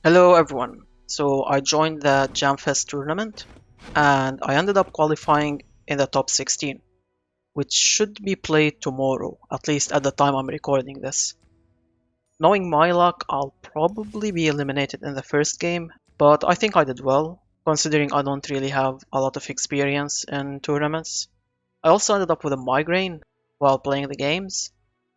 Hello everyone. So I joined the Jamfest tournament and I ended up qualifying in the top 16, which should be played tomorrow, at least at the time I'm recording this. Knowing my luck, I'll probably be eliminated in the first game, but I think I did well, considering I don't really have a lot of experience in tournaments. I also ended up with a migraine while playing the games.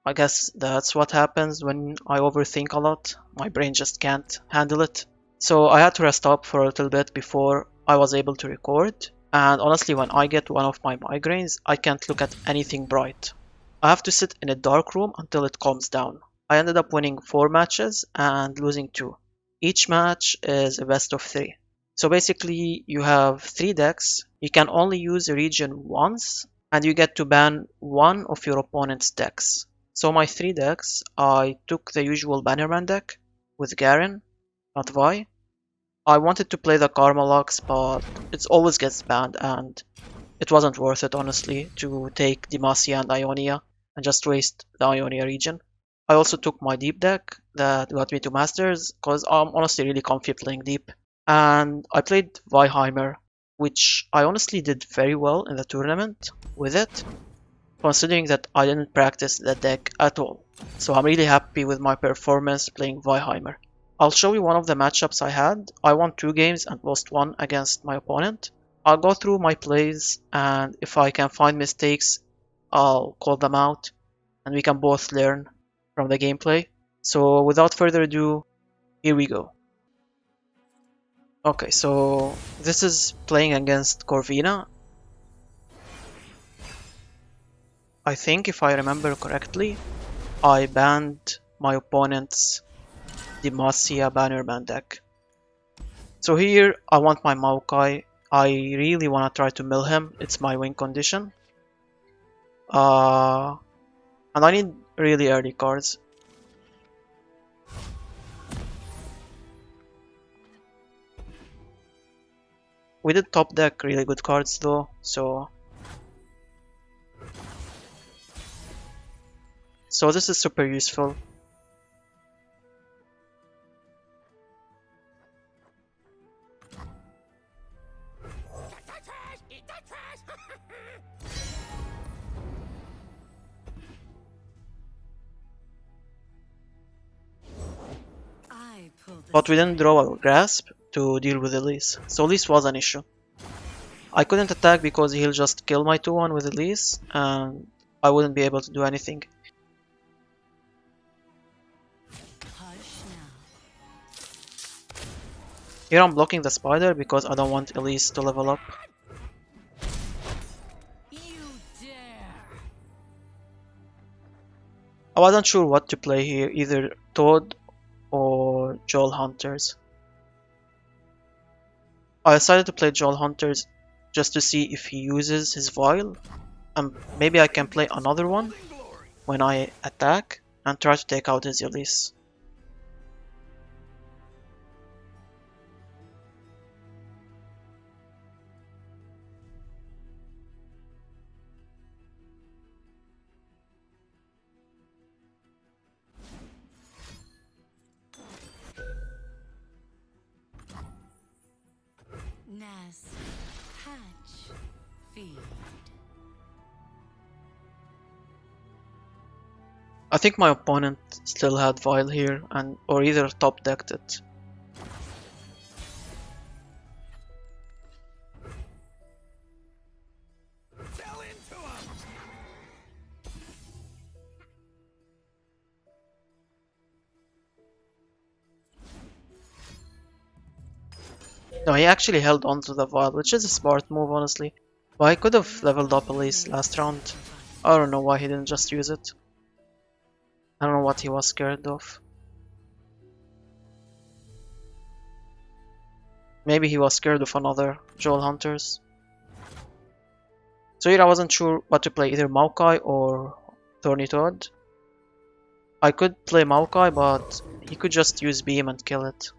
I guess that's what happens when I overthink a lot. My brain just can't handle it. So I had to rest up for a little bit before I was able to record. And honestly, when I get one of my migraines, I can't look at anything bright. I have to sit in a dark room until it calms down. I ended up winning 4 matches and losing 2. Each match is a best of 3. So basically, you have 3 decks. You can only use a region once, and you get to ban one of your opponent's decks. So my 3 decks, I took the usual Bannerman deck with Garen, not Vi. I wanted to play the Karma Lux, but it always gets banned, and it wasn't worth it, honestly, to take Demacia and Ionia and just waste the Ionia region. I also took my Deep deck that got me to Masters, because I'm honestly really comfy playing Deep. And I played Viheimer, which I honestly did very well in the tournament with it, considering that I didn't practice the deck at all. So I'm really happy with my performance playing Viheimer. I'll show you one of the matchups I had. I won 2 games and lost 1 against my opponent. I'll go through my plays, and if I can find mistakes, I'll call them out and we can both learn from the gameplay. So without further ado, here we go. Okay, so this is playing against Corvina. I think if I remember correctly, I banned my opponent's Demacia Bannerman deck. So here I want my Maokai. I really want to try to mill him. It's my win condition. And I need really early cards. We did top deck really good cards though, so this is super useful. But we didn't draw a grasp to deal with Elise, so Elise was an issue. I couldn't attack because he'll just kill my 2-1 with Elise, and I wouldn't be able to do anything. Here I'm blocking the spider because I don't want Elise to level up. I wasn't sure what to play here, either Toad or Joel Hunters. I decided to play Joel Hunters just to see if he uses his Vial, and maybe I can play another one when I attack and try to take out his Elise. Nest, hatch, feed. I think my opponent still had Vial here, or either top decked it. No, he actually held on to the Vial, which is a smart move, honestly. But I could have leveled up Elise last round. I don't know why he didn't just use it. I don't know what he was scared of. Maybe he was scared of another Joel Hunters. So here I wasn't sure what to play, either Maokai or Thorny Toad. I could play Maokai, but he could just use Beam and kill it,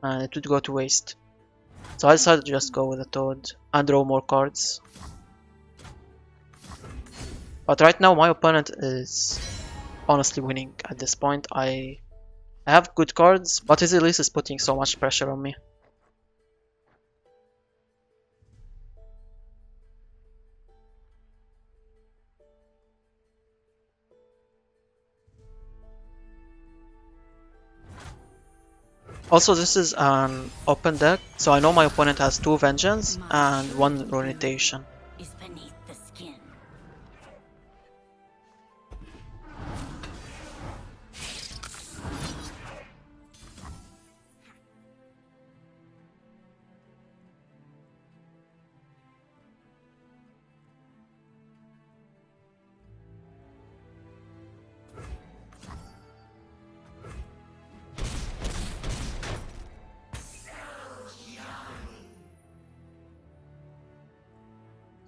and it would go to waste. So I decided to just go with the Toad and draw more cards. But right now my opponent is honestly winning at this point. I I have good cards, but his Elise is putting so much pressure on me. Also, this is an open deck, so I know my opponent has 2 Vengeance My and true 1 blue Runetation. is beneath the skin.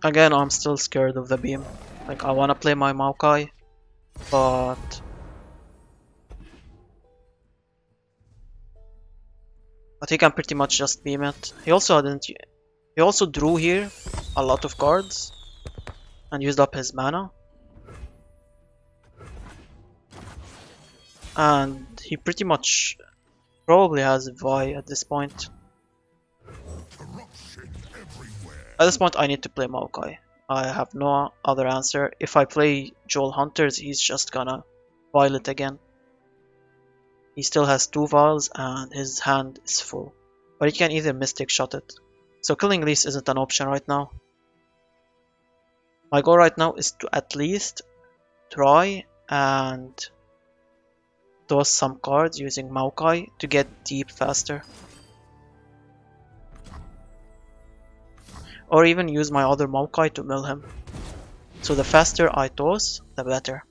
Again, I'm still scared of the beam. Like, I wanna play my Maokai, but he can pretty much just beam it. He also didn't. He also drew here a lot of cards and used up his mana, and he pretty much probably has Vi at this point. At this point, I need to play Maokai. I have no other answer. If I play Joel Hunters, he's just gonna Violet again. He still has 2 vials and his hand is full. But he can either Mystic Shot it. So killing Lease isn't an option right now. My goal right now is to at least try and toss some cards using Maokai to get deep faster. Or even use my other Maokai to mill him. So the faster I toss, the better.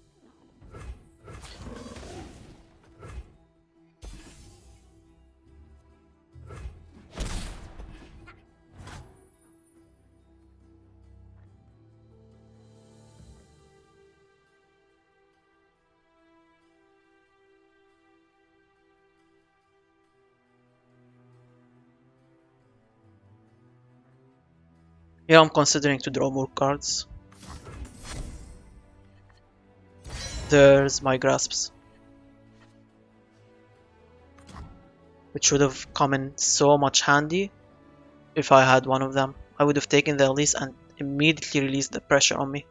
Here I'm considering to draw more cards. There's my Grasps, which would have come in so much handy if I had one of them. I would have taken the Elise and immediately released the pressure on me.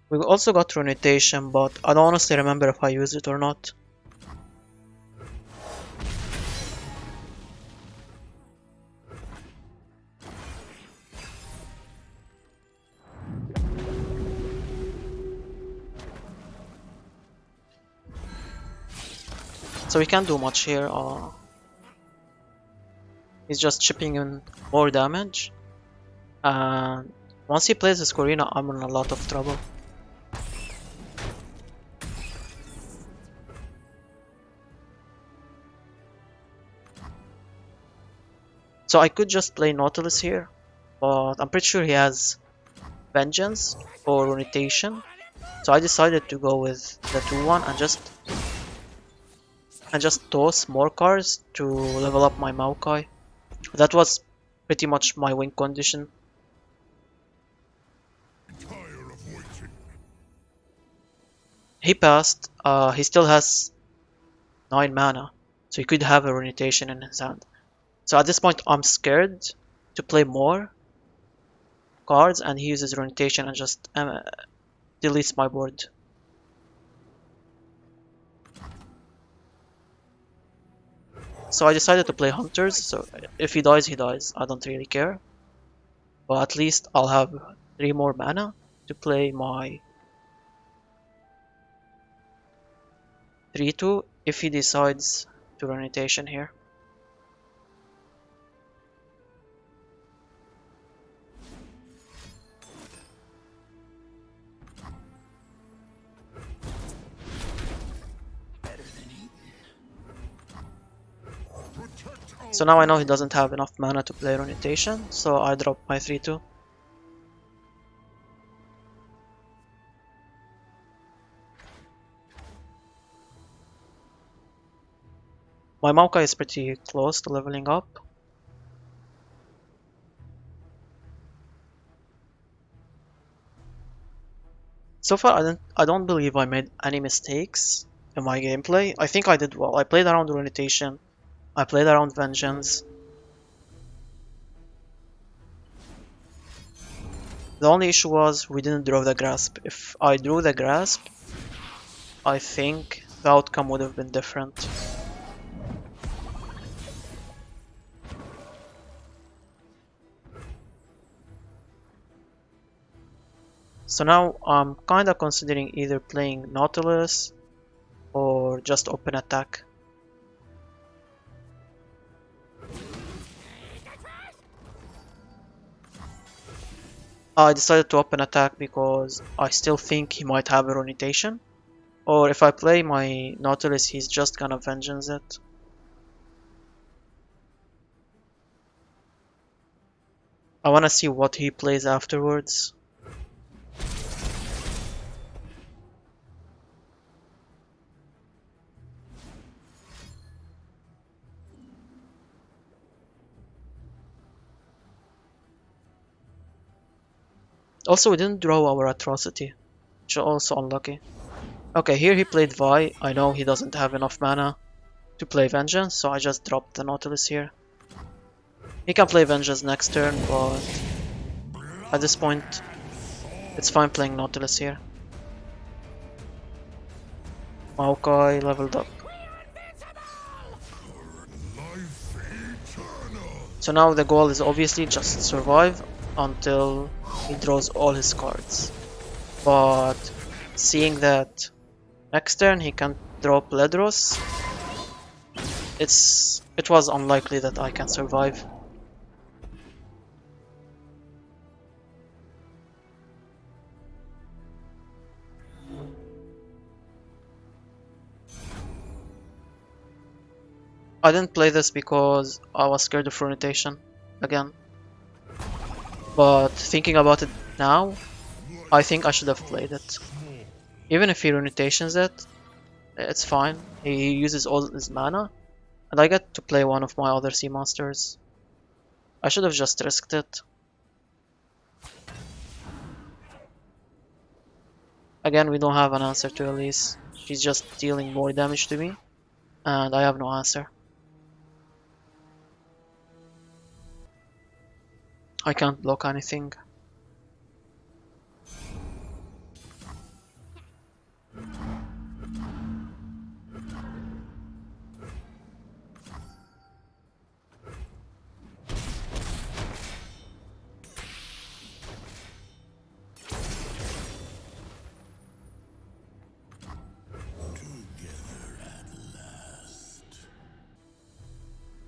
We also got Runetation, but I don't honestly remember if I used it or not. So we can't do much here. He's just chipping in more damage. And once he plays his Corina, I'm in a lot of trouble. So I could just play Nautilus here, but I'm pretty sure he has Vengeance or Runetation. So I decided to go with the 2-1 and just toss more cards to level up my Maokai. That was pretty much my win condition. He passed. He still has 9 mana, so he could have a Runetation in his hand. So at this point, I'm scared to play more cards, and he uses Runetation and just deletes my board. So I decided to play Hunters, so if he dies, he dies. I don't really care. But at least I'll have 3 more mana to play my 3-2 if he decides to Runetation here. So now I know he doesn't have enough mana to play Runetation, so I drop my 3-2. My Maokai is pretty close to leveling up. So far, I don't believe I made any mistakes in my gameplay. I think I did well. I played around Runetation. I played around Vengeance. The only issue was we didn't draw the grasp. If I drew the grasp, I think the outcome would have been different. So now I'm kinda considering either playing Nautilus or just open attack. I decided to open attack because I still think he might have a Runetation. Or if I play my Nautilus, he's just gonna Vengeance it. I wanna see what he plays afterwards. Also, we didn't draw our Atrocity, which is also unlucky. Okay, here he played Vi. I know he doesn't have enough mana to play Vengeance, so I just dropped the Nautilus here. He can play Vengeance next turn, but at this point, it's fine playing Nautilus here. Maokai leveled up. So now the goal is obviously just survive until he draws all his cards. But seeing that next turn he can draw Pledros, it was unlikely that I can survive. I didn't play this because I was scared of Runetation again. But thinking about it now, I think I should have played it. Even if he Runetations it, it's fine. He uses all his mana, and I get to play one of my other sea monsters. I should have just risked it. Again, we don't have an answer to Elise. She's just dealing more damage to me, and I have no answer. I can't block anything.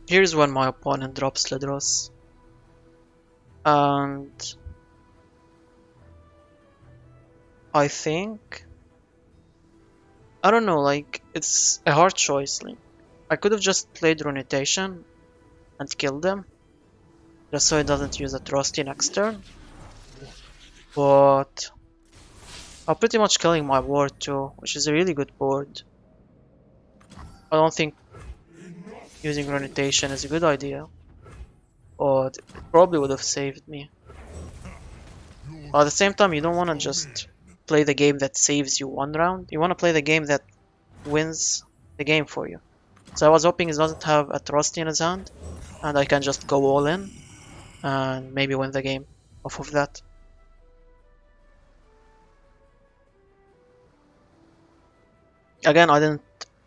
Here's when my opponent drops Ledros. And I think, I don't know, like, it's a hard choice. Like, I could have just played Runetation and killed him, just so he doesn't use Atrocity next turn. But I'm pretty much killing my ward too, which is a really good board. I don't think using Runetation is a good idea, but it probably would have saved me. But at the same time, you don't want to just play the game that saves you one round. You want to play the game that wins the game for you. So I was hoping he doesn't have Atrocity in his hand, and I can just go all in and maybe win the game off of that. Again, I didn't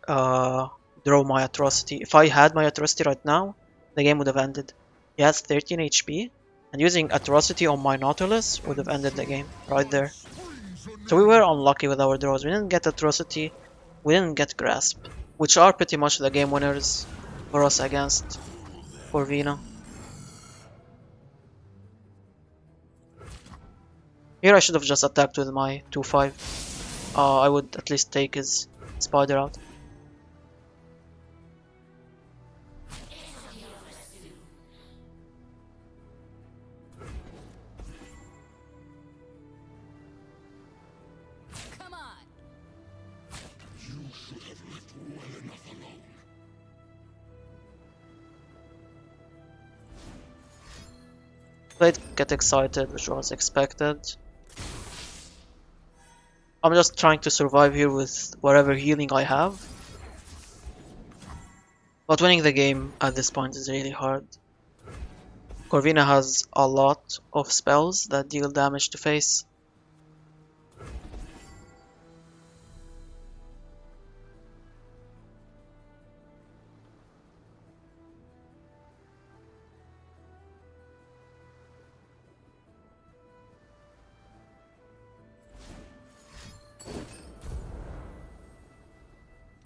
draw my Atrocity. If I had my Atrocity right now, the game would have ended. He has 13 HP, and using Atrocity on my Nautilus would have ended the game right there. So we were unlucky with our draws. We didn't get Atrocity, we didn't get Grasp, which are pretty much the game winners for us against Corvina. Here I should have just attacked with my 2-5. I would at least take his spider out. Come on. You should have left well enough alone. Played Get Excited, which was expected. I'm just trying to survive here with whatever healing I have. But winning the game at this point is really hard. Corvina has a lot of spells that deal damage to face.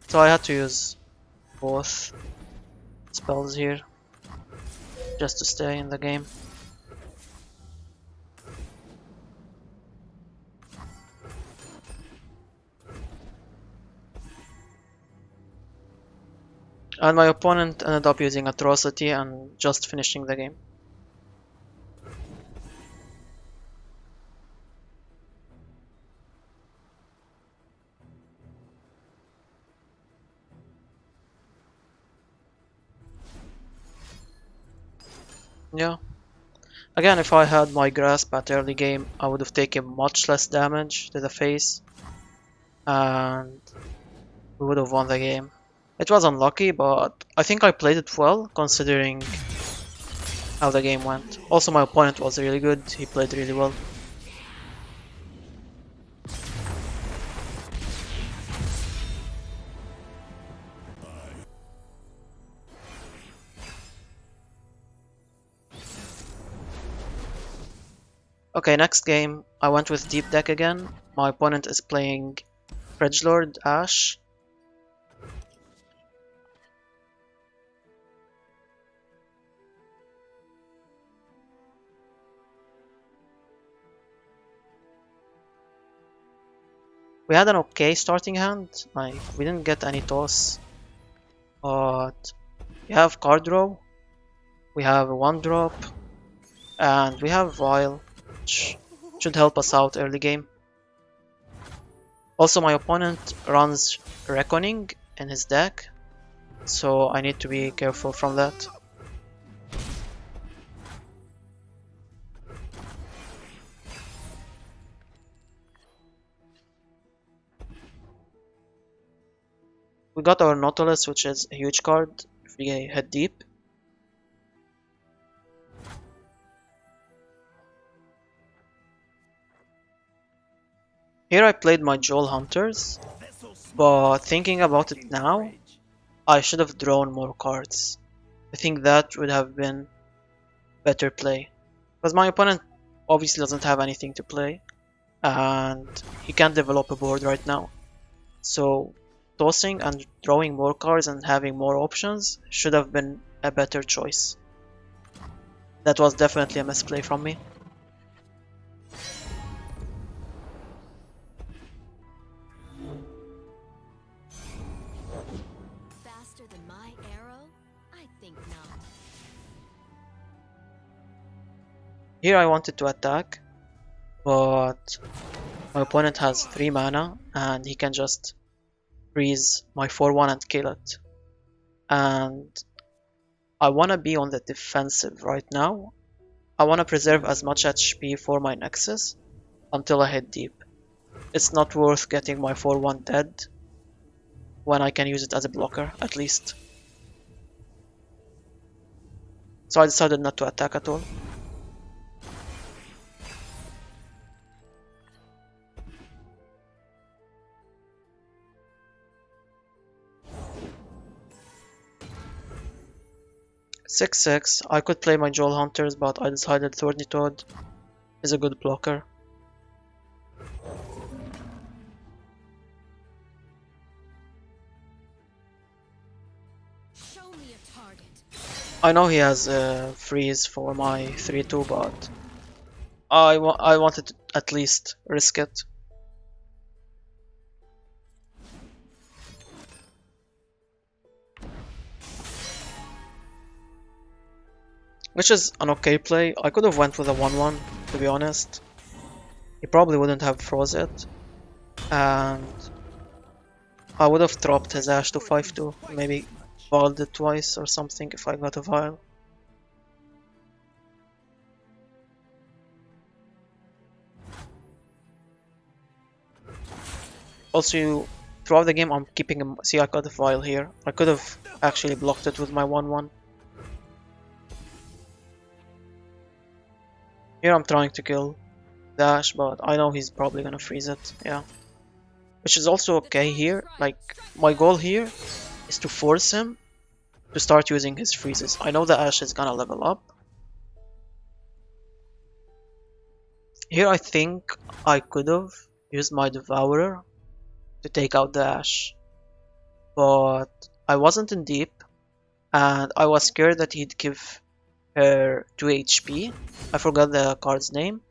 So I had to use both spells here just to stay in the game. And my opponent ended up using Atrocity and just finishing the game. Yeah. Again, if I had my grasp at early game, I would have taken much less damage to the face and we would have won the game. It was unlucky, but I think I played it well considering how the game went. Also, my opponent was really good, he played really well. Okay, next game, I went with deep deck again. My opponent is playing Fridgelord Ash. We had an okay starting hand, like we didn't get any toss, but we have card draw, we have a 1-drop, and we have Vile, which should help us out early game. Also, my opponent runs Reckoning in his deck, so I need to be careful from that. We got our Nautilus, which is a huge card if we head deep. Here I played my Joel Hunters, but thinking about it now, I should have drawn more cards. I think that would have been better play. Because my opponent obviously doesn't have anything to play, and he can't develop a board right now. So tossing and drawing more cards and having more options should have been a better choice. That was definitely a misplay from me. Faster than my arrow? I think not. Here I wanted to attack, but my opponent has 3 mana and he can just freeze my 4-1 and kill it. And I want to be on the defensive right now. I want to preserve as much HP for my Nexus until I hit deep. It's not worth getting my 4-1 dead when I can use it as a blocker, at least. So I decided not to attack at all. Six. I could play my Joel Hunters, but I decided Thorny Toad is a good blocker. Show me a target. I know he has a freeze for my 3-2, but I wanted to at least risk it. Which is an okay play. I could have went with a 1-1, to be honest. He probably wouldn't have froze it. And I would have dropped his Ash to 5-2. Maybe viled it twice or something if I got a Vile. Also, throughout the game, I'm keeping him. See, I got a file here. I could have actually blocked it with my 1-1. Here I'm trying to kill Dash, but I know he's probably gonna freeze it. Yeah. Which is also okay here. Like, my goal here is to force him to start using his freezes. I know the Ash is gonna level up. Here I think I could have used my Devourer to take out the Ash. But I wasn't in deep, and I was scared that he'd give her 2 HP. I forgot the card's name.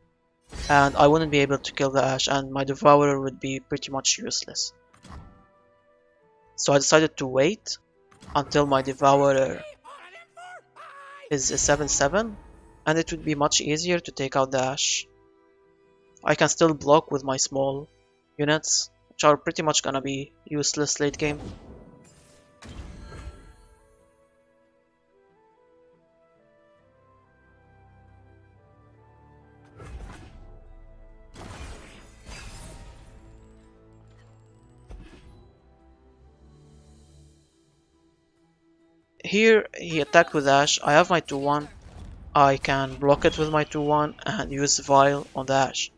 And I wouldn't be able to kill the Ash, and my Devourer would be pretty much useless. So I decided to wait until my Devourer is a 7-7, and it would be much easier to take out the Ash. I can still block with my small units, which are pretty much gonna be useless late game. Here he attacked with Ash. I have my 2-1. I can block it with my 2-1 and use Vile on the Ash.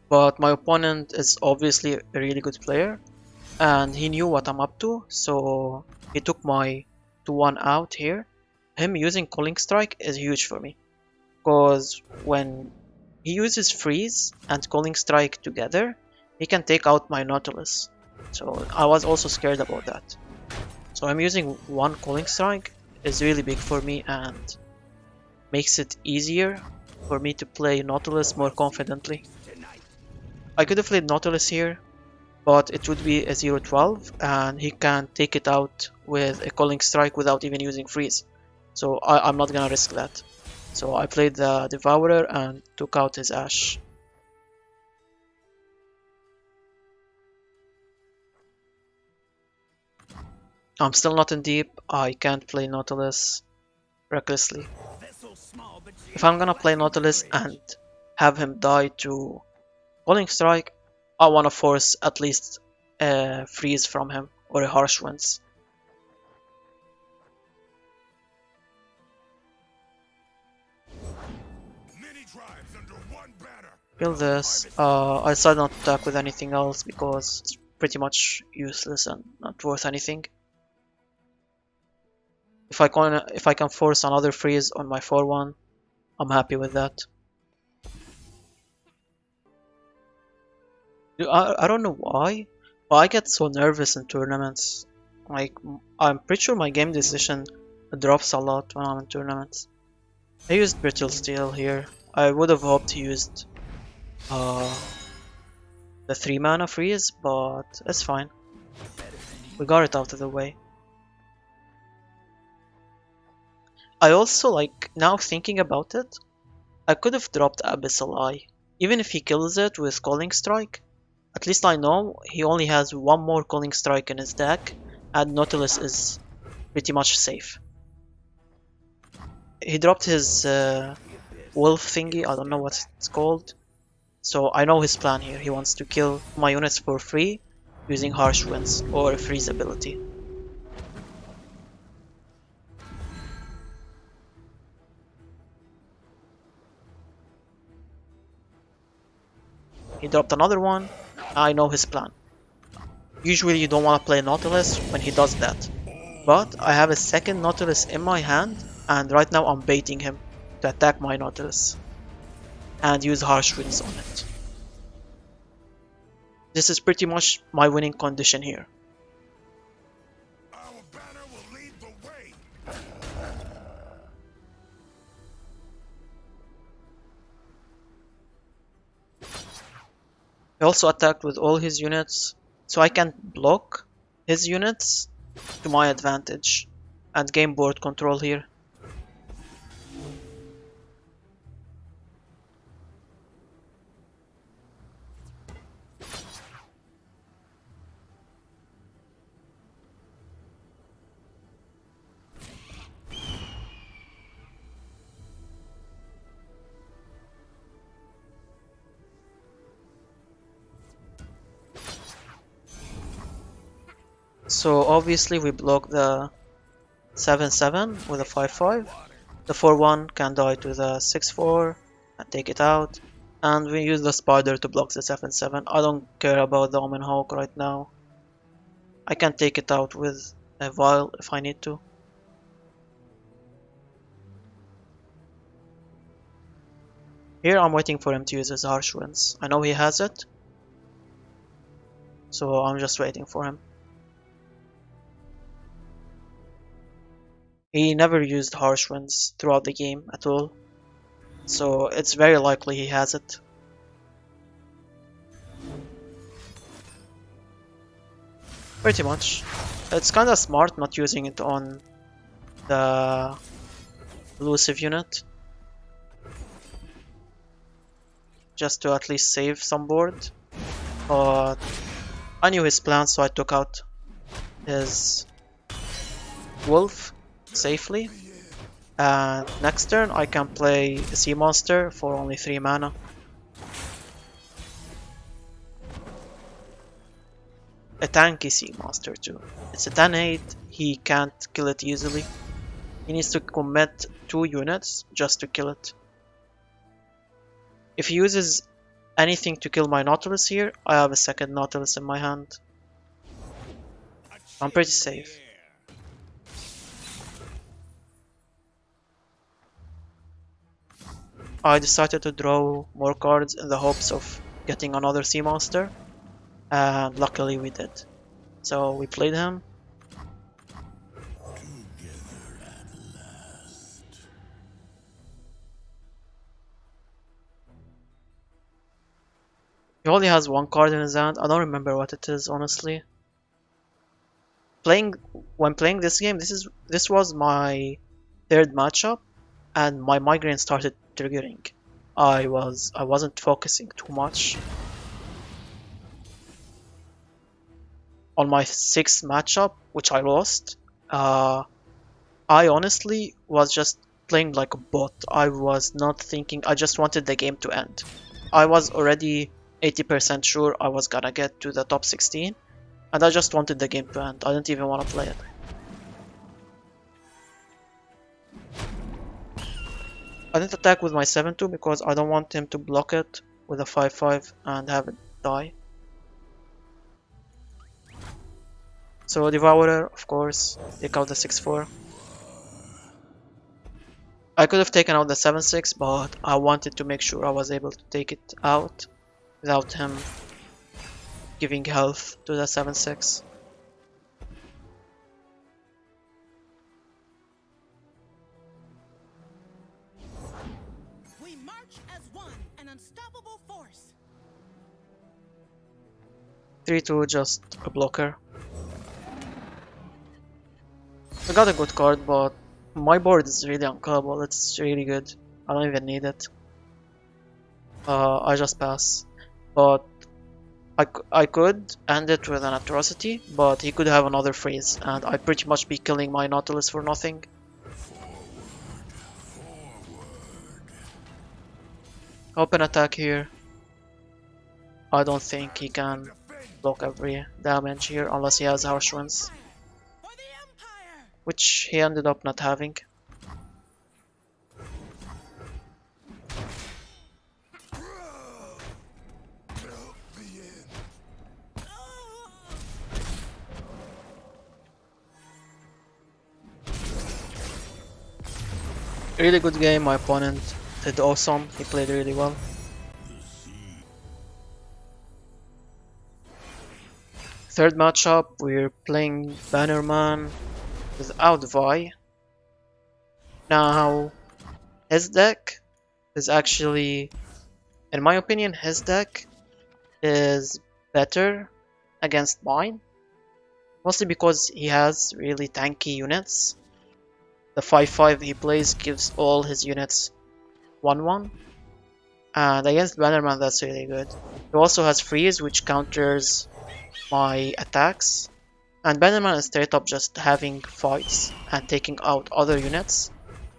But my opponent is obviously a really good player, and he knew what I'm up to, so he took my 2-1 out here. Him using Calling Strike is huge for me, because when he uses Freeze and Calling Strike together, he can take out my Nautilus. So I was also scared about that. So I'm using one Calling Strike is really big for me and makes it easier for me to play Nautilus more confidently. I could have played Nautilus here, but it would be a 0-12 and he can take it out with a Calling Strike without even using Freeze. So I'm not gonna risk that. So I played the Devourer and took out his Ash. I'm still not in deep, I can't play Nautilus recklessly. If I'm gonna play Nautilus and have him die to Calling Strike, I wanna force at least a Freeze from him or a Harsh Winds. Kill this. I decided not to attack with anything else because it's pretty much useless and not worth anything. If I can force another freeze on my 4-1, I'm happy with that. I don't know why, but I get so nervous in tournaments. Like, I'm pretty sure my game decision drops a lot when I'm in tournaments. I used Brittle Steel here. I would have hoped he used the 3 mana freeze, but it's fine. We got it out of the way. I also, like, now thinking about it, I could have dropped Abyssal Eye. Even if he kills it with Calling Strike, at least I know he only has one more Calling Strike in his deck, and Nautilus is pretty much safe. He dropped his wolf thingy, I don't know what it's called. So I know his plan here. He wants to kill my units for free using Harsh Winds or a freeze ability. He dropped another one. I know his plan. Usually you don't want to play Nautilus when he does that. But I have a second Nautilus in my hand, and right now I'm baiting him to attack my Nautilus and use Harsh Winds on it. This is pretty much my winning condition here. Our banner will lead the way. He also attacked with all his units, so I can block his units to my advantage and gain board control here. So obviously we block the 7-7 with a 5-5. The 4-1 can die to the 6-4 and take it out. And we use the spider to block the 7-7. I don't care about the Omen Hawk right now. I can take it out with a vial if I need to. Here I'm waiting for him to use his Harsh Winds. I know he has it, so I'm just waiting for him. He never used Harsh Winds throughout the game at all, so it's very likely he has it. Pretty much. It's kinda smart not using it on the elusive unit, just to at least save some board. But I knew his plan, so I took out his wolf safely. And next turn I can play a sea monster for only 3 mana. A tanky sea monster too. It's a 10-8, he can't kill it easily. He needs to commit 2 units just to kill it. If he uses anything to kill my Nautilus here, I have a second Nautilus in my hand. I'm pretty safe. I decided to draw more cards in the hopes of getting another sea monster, and luckily we did. So we played him. He only has 1 card in his hand. I don't remember what it is, honestly. When playing this game, this was my 3rd matchup, and my migraine started triggering. I wasn't focusing too much. On my 6th matchup, which I lost, I honestly was just playing like a bot. I was not thinking, I just wanted the game to end. I was already 80% sure I was gonna get to the top 16, and I just wanted the game to end. I didn't even want to play it. I didn't attack with my 7-2 because I don't want him to block it with a 5-5 and have it die. So Devourer, of course, take out the 6-4. I could have taken out the 7-6, but I wanted to make sure I was able to take it out without him giving health to the 7-6. We march as one, an unstoppable force. 3-2, just a blocker. I got a good card, but my board is really unkillable. It's really good. I don't even need it. I just pass. But I could end it with an atrocity, but he could have another freeze, and I'd pretty much be killing my Nautilus for nothing. Open attack here. I don't think he can block every damage here unless he has Harsh Winds, which he ended up not having. Really good game. My opponent did awesome. He played really well. Third matchup, we're playing Bannerman without Vi. Now, his deck is actually, in my opinion, his deck is better against mine. Mostly because he has really tanky units. The 5-5 he plays gives all his units 1-1. And against Bannerman that's really good. He also has freeze which counters my attacks. And Bannerman is straight up just having fights and taking out other units.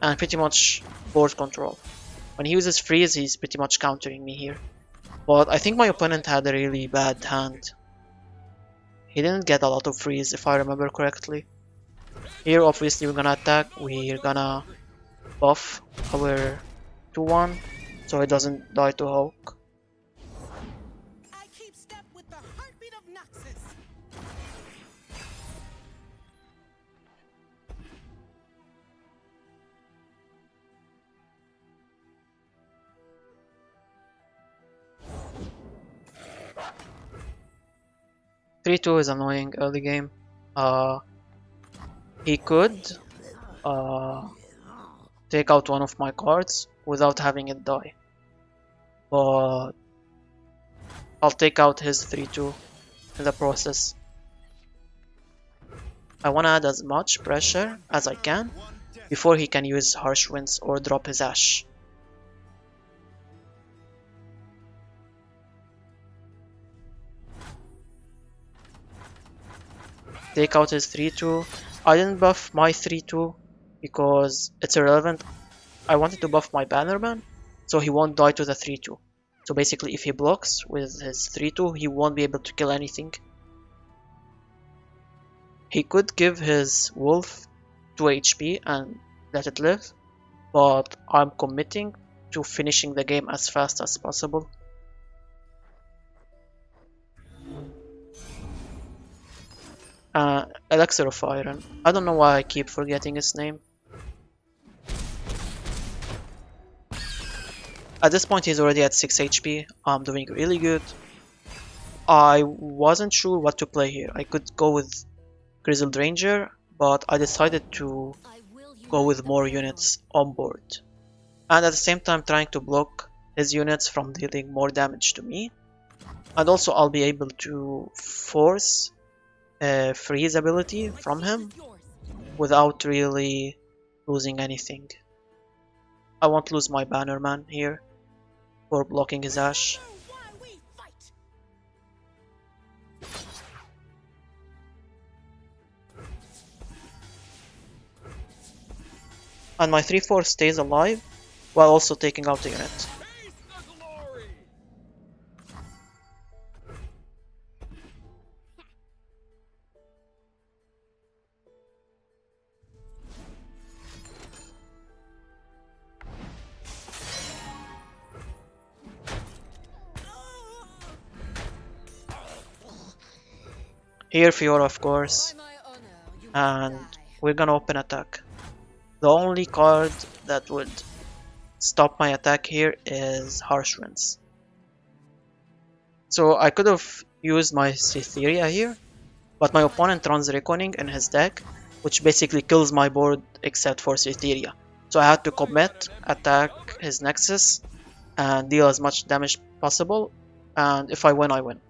And pretty much board control. When he uses freeze he's pretty much countering me here. But I think my opponent had a really bad hand. He didn't get a lot of freeze if I remember correctly. Here obviously we're gonna attack, we're gonna buff our 2-1 so he doesn't die to Hulk. I keep step with the heartbeat of Noxus. 3-2 is annoying early game. He could take out one of my cards without having it die. But I'll take out his 3-2 in the process. I want to add as much pressure as I can before he can use Harsh Winds or drop his Ash. Take out his 3-2. I didn't buff my 3-2 because it's irrelevant. I wanted to buff my Bannerman so he won't die to the 3-2. So basically if he blocks with his 3-2 he won't be able to kill anything. He could give his wolf 2 HP and let it live, but I'm committing to finishing the game as fast as possible. Elixir of Iron. I don't know why I keep forgetting his name. At this point he's already at 6 HP. I'm doing really good. I wasn't sure what to play here. I could go with Grizzled Ranger, but I decided to go with more units on board. And at the same time trying to block his units from dealing more damage to me. And also I'll be able to force freeze ability from him without really losing anything. I won't lose my Bannerman here for blocking his Ash. And my 3-4 stays alive while also taking out the unit. Here Fiora of course, and we're gonna open attack. The only card that would stop my attack here is Harsh Winds. So I could have used my Cytheria here, but my opponent runs Reckoning in his deck, which basically kills my board except for Cytheria. So I had to commit, attack his Nexus, and deal as much damage possible, and if I win, I win.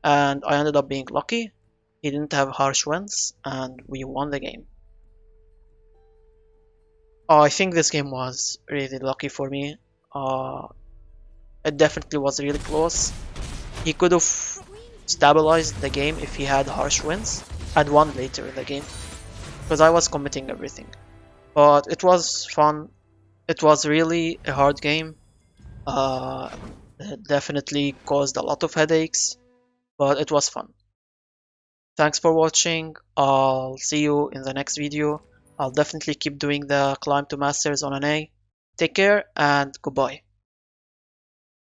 And I ended up being lucky. He didn't have Harsh Winds, and we won the game. I think this game was really lucky for me. It definitely was really close. He could have stabilized the game if he had Harsh Winds and won later in the game, because I was committing everything. But it was fun. It was really a hard game. It definitely caused a lot of headaches, but it was fun. Thanks for watching. I'll see you in the next video. I'll definitely keep doing the climb to masters on an A. Take care and goodbye.